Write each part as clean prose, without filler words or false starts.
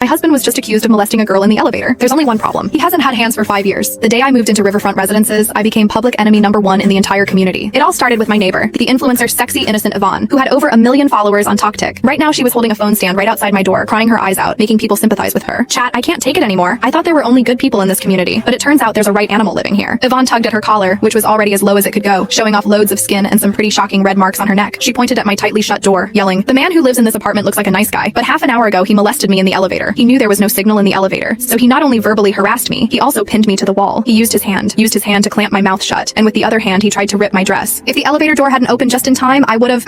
My husband was just accused of molesting a girl in the elevator. There's only one problem. He hasn't had hands for 5 years. The day I moved into Riverfront Residences, I became public enemy #1 in the entire community. It all started with my neighbor, the influencer Sexy Innocent Yvonne, who had over 1 million followers on tugged. Right now she was holding a phone stand right outside my door, crying her eyes out, making people sympathize with her. Chat, I can't take it anymore. I thought there were only good people in this community, but it turns out there's a right animal living here. Yvonne tugged at her collar, which was already as low as it could go, showing off loads of skin and some pretty shocking red marks on her neck. She pointed at my tightly shut door, yelling, "The man who lives in this apartment looks like a nice guy, but half an hour ago he molested me in the elevator. He knew there was no signal in the elevator, so he not only verbally harassed me, he also pinned me to the wall. He used his hand to clamp my mouth shut, and with the other hand he tried to rip my dress. If the elevator door hadn't opened just in time, I would've."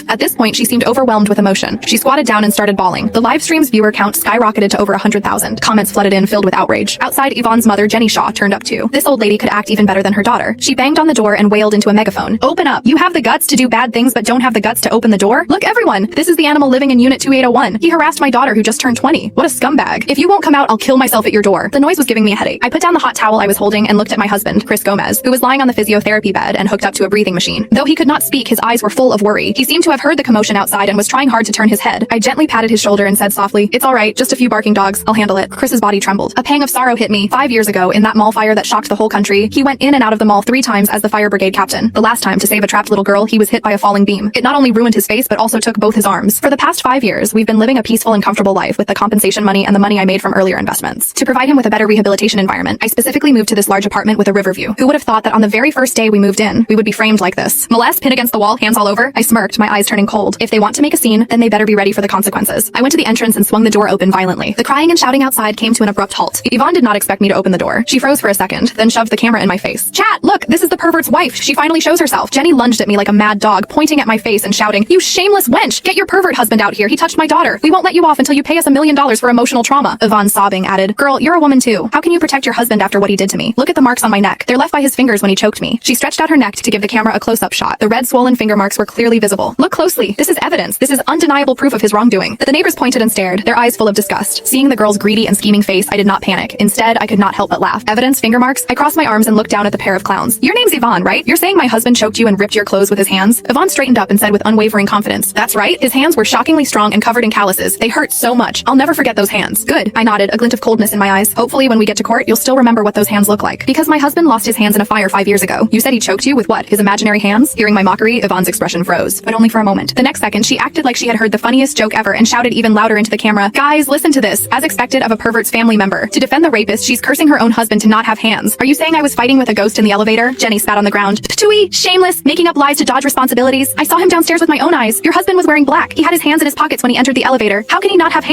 At this point she seemed overwhelmed with emotion. She squatted down and started bawling. The live stream's viewer count skyrocketed to over 100,000. Comments flooded in filled with outrage. Outside, Yvonne's mother, Yvonne Shaw, turned up too. This old lady could act even better than her daughter. She banged on the door and wailed into a megaphone. "Open up! You have the guts to do bad things but don't have the guts to open the door? Look everyone! This is the animal living in Unit 2801. He harassed my daughter who just turned 20. What a scumbag. If you won't come out, I'll kill myself at your door." The noise was giving me a headache. I put down the hot towel I was holding and looked at my husband, Chris Gomez, who was lying on the physiotherapy bed and hooked up to a breathing machine. Though he could not speak, his eyes were full of worry. He seemed to have heard the commotion outside and was trying hard to turn his head. I gently patted his shoulder and said softly, "It's all right, just a few barking dogs. I'll handle it." Chris's body trembled. A pang of sorrow hit me. 5 years ago, in that mall fire that shocked the whole country, he went in and out of the mall 3 times as the fire brigade captain. The last time, to save a trapped little girl, he was hit by a falling beam. It not only ruined his face, but also took both his arms. For the past 5 years, we've been living a peaceful and comfortable life with the compensation money and the money I made from earlier investments. To provide him with a better rehabilitation environment, I specifically moved to this large apartment with a river view. Who would have thought that on the very first day we moved in, we would be framed like this? Molest, pin against the wall, hands all over? I smirked, my eyes turning cold. If they want to make a scene, then they better be ready for the consequences. I went to the entrance and swung the door open violently. The crying and shouting outside came to an abrupt halt. Yvonne did not expect me to open the door. She froze for a second, then shoved the camera in my face. "Chat, look, this is the pervert's wife. She finally shows herself." Jenny lunged at me like a mad dog, pointing at my face and shouting, "You shameless wench! Get your pervert husband out here. He touched my daughter. We won't let you off until you pay us $1 million for emotional trauma." Yvonne, sobbing, added, "Girl, you're a woman too. How can you protect your husband after what he did to me? Look at the marks on my neck. They're left by his fingers when he choked me." She stretched out her neck to give the camera a close-up shot. The red swollen finger marks were clearly visible. "Look closely. This is evidence. This is undeniable proof of his wrongdoing." The neighbors pointed and stared, their eyes full of disgust. Seeing the girl's greedy and scheming face, I did not panic. Instead, I could not help but laugh. Evidence, finger marks? I crossed my arms and looked down at the pair of clowns. "Your name's Yvonne, right? You're saying my husband choked you and ripped your clothes with his hands?" Yvonne straightened up and said with unwavering confidence, "That's right. His hands were shockingly strong and covered in calluses. They hurt so much. I'll never forget those hands." "Good," I nodded, a glint of coldness in my eyes. "Hopefully when we get to court, you'll still remember what those hands look like. Because my husband lost his hands in a fire 5 years ago. You said he choked you with what? His imaginary hands?" Hearing my mockery, Yvonne's expression froze, but only for a moment. The next second, she acted like she had heard the funniest joke ever and shouted even louder into the camera, "Guys, listen to this. As expected of a pervert's family member. To defend the rapist, she's cursing her own husband to not have hands. Are you saying I was fighting with a ghost in the elevator?" Jenny spat on the ground. "Tui, shameless, making up lies to dodge responsibilities. I saw him downstairs with my own eyes. Your husband was wearing black. He had his hands in his pockets when he entered the elevator. How can he not have hands?"